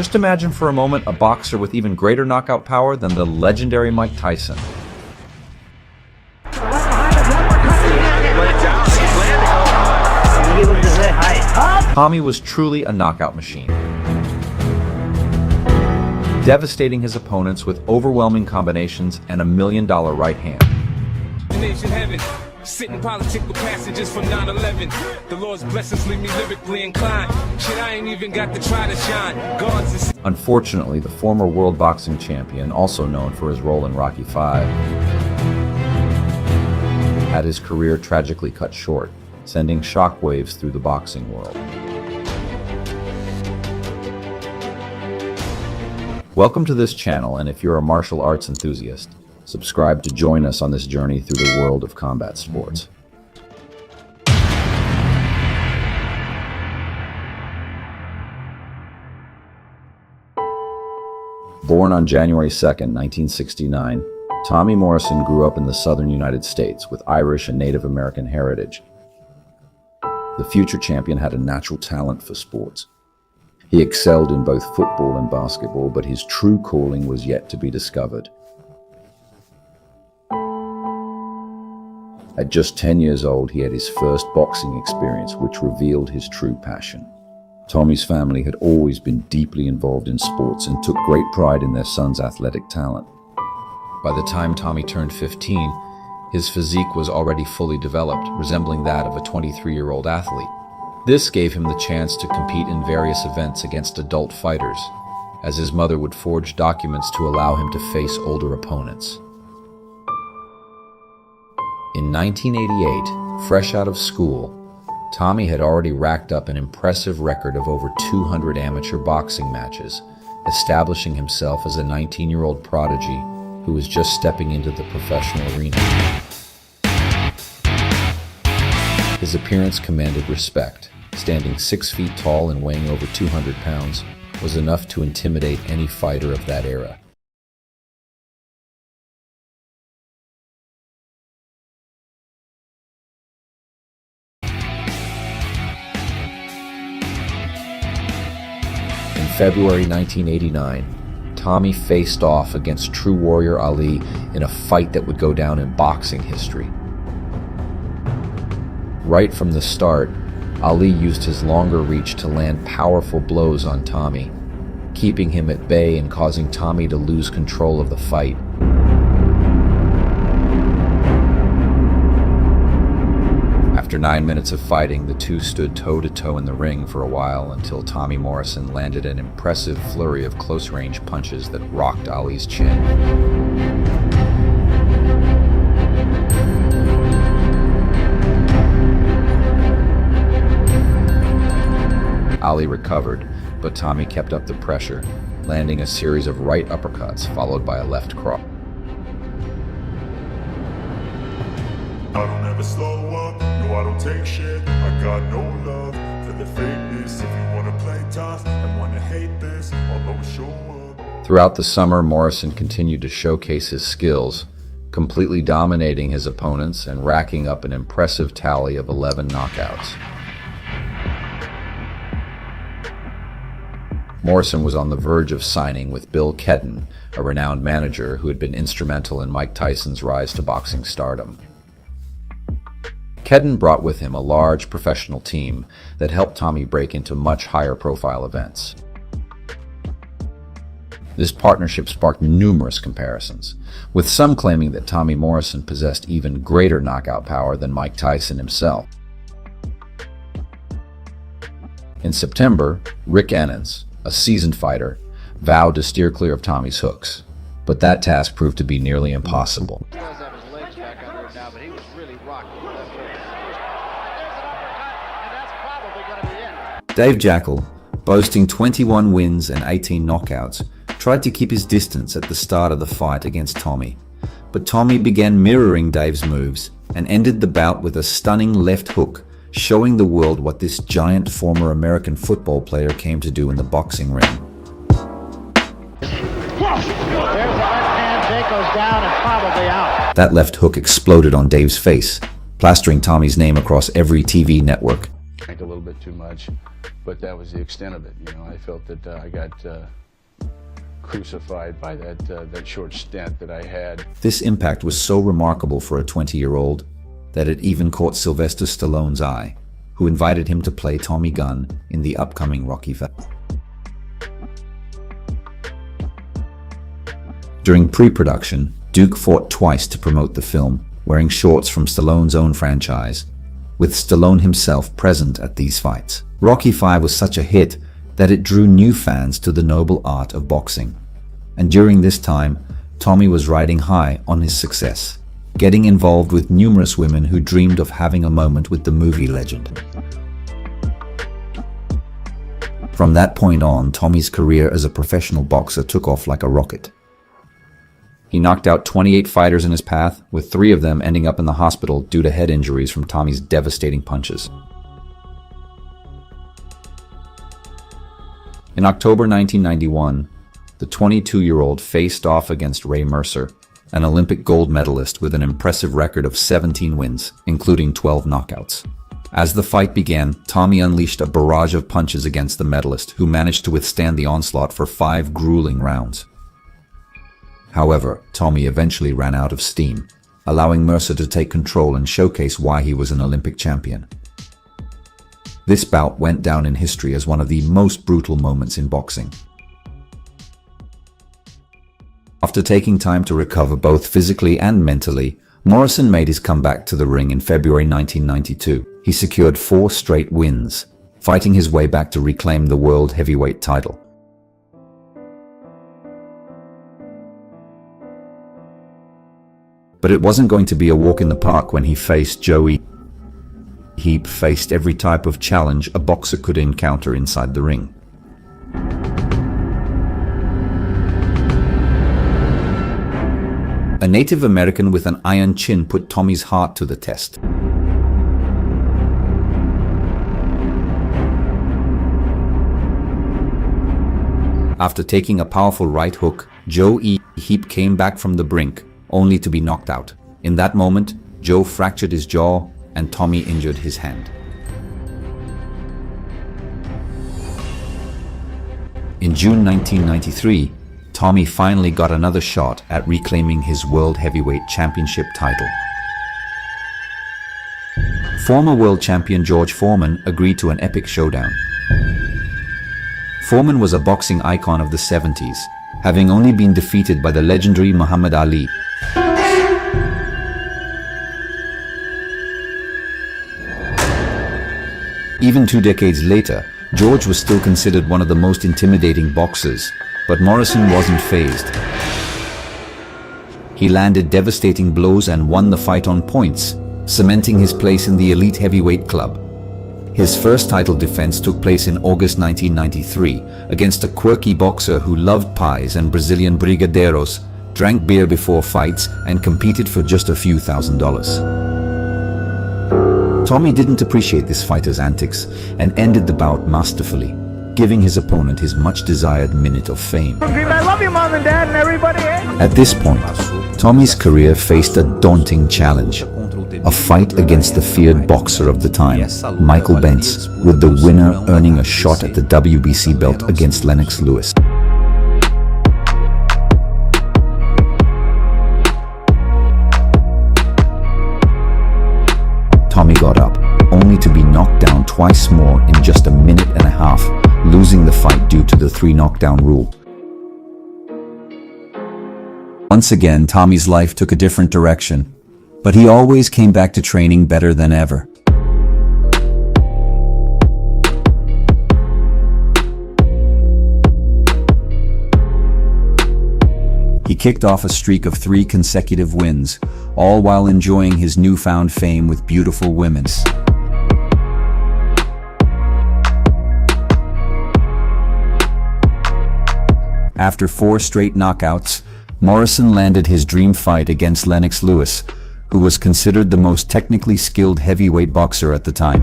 Just imagine for a moment a boxer with even greater knockout power than the legendary Mike Tyson. Tommy was truly a knockout machine, devastating his opponents with overwhelming combinations and a $1 million right hand. Sitting political passages from 9/11. The Lord's blessings leave me lyrically inclined. Shit, I ain't even got to try to shine. God's Unfortunately, the former world boxing champion, also known for his role in Rocky V, had his career tragically cut short, sending shockwaves through the boxing world. Welcome to this channel, and if you're a martial arts enthusiast, subscribe to join us on this journey through the world of combat sports. Born on January 2nd, 1969, Tommy Morrison grew up in the southern United States with Irish and Native American heritage. The future champion had a natural talent for sports. He excelled in both football and basketball, but his true calling was yet to be discovered. At just 10 years old, he had his first boxing experience, which revealed his true passion. Tommy's family had always been deeply involved in sports and took great pride in their son's athletic talent. By the time Tommy turned 15, his physique was already fully developed, resembling that of a 23-year-old athlete. This gave him the chance to compete in various events against adult fighters, as his mother would forge documents to allow him to face older opponents. In 1988, fresh out of school, Tommy had already racked up an impressive record of over 200 amateur boxing matches, establishing himself as a 19-year-old prodigy who was just stepping into the professional arena. His appearance commanded respect. Standing 6 feet tall and weighing over 200 pounds was enough to intimidate any fighter of that era. In February 1989, Tommy faced off against true warrior Ali in a fight that would go down in boxing history. Right from the start, Ali used his longer reach to land powerful blows on Tommy, keeping him at bay and causing Tommy to lose control of the fight. After 9 minutes of fighting, the two stood toe-to-toe in the ring for a while until Tommy Morrison landed an impressive flurry of close-range punches that rocked Ali's chin. Ali recovered, but Tommy kept up the pressure, landing a series of right uppercuts followed by a left cross. I don't ever slow up, no I don't take shit. I got no love for the fakeness. If you wanna play tough and wanna hate this, I'll always show up. Throughout the summer, Morrison continued to showcase his skills, completely dominating his opponents and racking up an impressive tally of 11 knockouts. Morrison was on the verge of signing with 𝗏 𝗏, a renowned manager who had been instrumental in Mike Tyson's rise to boxing stardom. 𝗏 brought with him a large professional team that helped Tommy break into much higher profile events. This partnership sparked numerous comparisons, with some claiming that Tommy Morrison possessed even greater knockout power than Mike Tyson himself. In September, Rick Owens, a seasoned fighter, vowed to steer clear of Tommy's hooks, but that task proved to be nearly impossible. Dave Jackal, boasting 21 wins and 18 knockouts, tried to keep his distance at the start of the fight against Tommy, but Tommy began mirroring Dave's moves and ended the bout with a stunning left hook, showing the world what this giant former American football player came to do in the boxing ring. There's a left hand, Jake goes down and probably out. That left hook exploded on Dave's face, plastering Tommy's name across every TV network. drank a little bit too much, but that was the extent of it. You know, I felt that I got crucified by that short stint that I had. This impact was so remarkable for a 20-year-old that it even caught Sylvester Stallone's eye, who invited him to play Tommy Gunn in the upcoming Rocky film. During pre-production, Duke fought twice to promote the film, wearing shorts from Stallone's own franchise, with Stallone himself present at these fights. Rocky V was such a hit that it drew new fans to the noble art of boxing. And during this time, Tommy was riding high on his success, getting involved with numerous women who dreamed of having a moment with the movie legend. From that point on, Tommy's career as a professional boxer took off like a rocket. He knocked out 28 fighters in his path, with 3 of them ending up in the hospital due to head injuries from Tommy's devastating punches. In October 1991, the 22-year-old faced off against Ray Mercer, an Olympic gold medalist with an impressive record of 17 wins, including 12 knockouts. As the fight began, Tommy unleashed a barrage of punches against the medalist, who managed to withstand the onslaught for 5 grueling rounds. However, Tommy eventually ran out of steam, allowing Mercer to take control and showcase why he was an Olympic champion. This bout went down in history as one of the most brutal moments in boxing. After taking time to recover both physically and mentally, Morrison made his comeback to the ring in February 1992. He secured 4 straight wins, fighting his way back to reclaim the world heavyweight title. But it wasn't going to be a walk in the park when he faced Joey. He faced every type of challenge a boxer could encounter inside the ring. A Native American with an iron chin put Tommy's heart to the test. After taking a powerful right hook, 𝗻𝗍 came back from the brink, only to be knocked out. In that moment, Joe fractured his jaw and Tommy injured his hand. In June 1993, Tommy finally got another shot at reclaiming his World Heavyweight Championship title. Former world champion George Foreman agreed to an epic showdown. Foreman was a boxing icon of the 70s, having only been defeated by the legendary Muhammad Ali. Even 2 decades later, George was still considered one of the most intimidating boxers, but Morrison wasn't fazed. He landed devastating blows and won the fight on points, cementing his place in the elite heavyweight club. His first title defense took place in August 1993 against a quirky boxer who loved pies and Brazilian brigadeiros, drank beer before fights, and competed for just a few $1,000s. Tommy didn't appreciate this fighter's antics and ended the bout masterfully, giving his opponent his much-desired minute of fame. I love you, Mom and Dad, and everybody. At this point, Tommy's career faced a daunting challenge, a fight against the feared boxer of the time, Michael Benz, with the winner earning a shot at the WBC belt against Lennox Lewis. Tommy got up, only to be knocked down twice more in just a minute and a half, losing the fight due to the 3 knockdown rule. Once again, Tommy's life took a different direction, but he always came back to training better than ever. He kicked off a streak of 3 consecutive wins, all while enjoying his newfound fame with beautiful women. After 4 straight knockouts, Morrison landed his dream fight against Lennox Lewis, who was considered the most technically skilled heavyweight boxer at the time.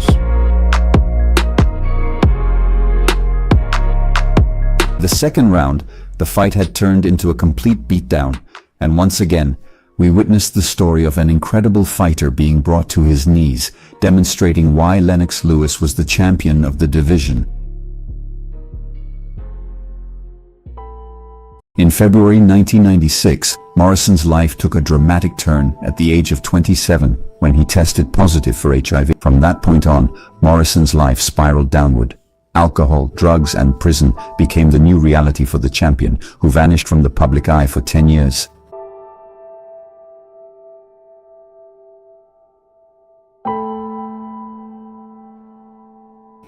The second round, the fight had turned into a complete beatdown, and once again, we witnessed the story of an incredible fighter being brought to his knees, demonstrating why Lennox Lewis was the champion of the division. In February 1996, Morrison's life took a dramatic turn at the age of 27 when he tested positive for HIV. From that point on, Morrison's life spiraled downward. Alcohol, drugs, and prison became the new reality for the champion, who vanished from the public eye for 10 years.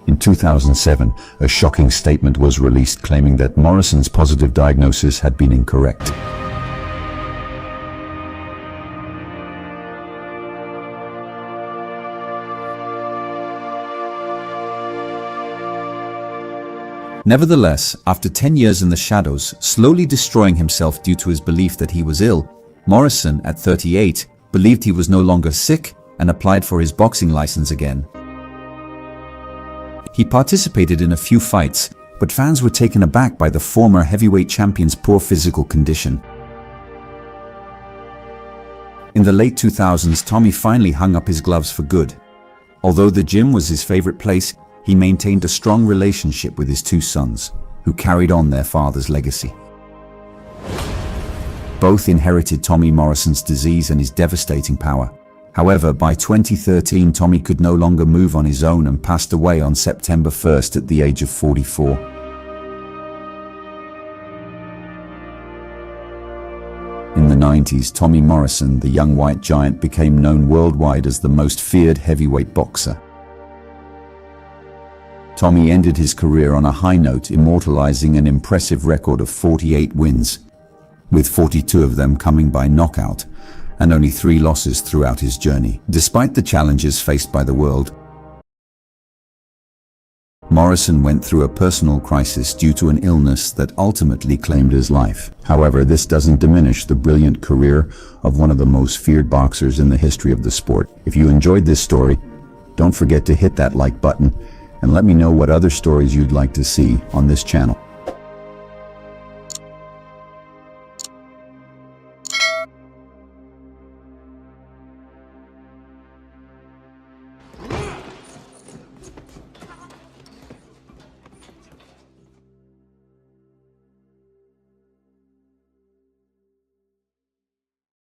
In 2007, a shocking statement was released claiming that Morrison's positive diagnosis had been incorrect. Nevertheless, after 10 years in the shadows, slowly destroying himself due to his belief that he was ill, Morrison, at 38, believed he was no longer sick and applied for his boxing license again. He participated in a few fights, but fans were taken aback by the former heavyweight champion's poor physical condition. In the late 2000s, Tommy finally hung up his gloves for good. Although the gym was his favorite place, he maintained a strong relationship with his two sons, who carried on their father's legacy. Both inherited Tommy Morrison's disease and his devastating power. However, by 2013, Tommy could no longer move on his own and passed away on September 1st at the age of 44. In the 90s, Tommy Morrison, the young white giant, became known worldwide as the most feared heavyweight boxer. Tommy ended his career on a high note, immortalizing an impressive record of 48 wins, with 42 of them coming by knockout, and only 3 losses throughout his journey. Despite the challenges faced by the world, Morrison went through a personal crisis due to an illness that ultimately claimed his life. However, this doesn't diminish the brilliant career of one of the most feared boxers in the history of the sport. If you enjoyed this story, don't forget to hit that like button and let me know what other stories you'd like to see on this channel.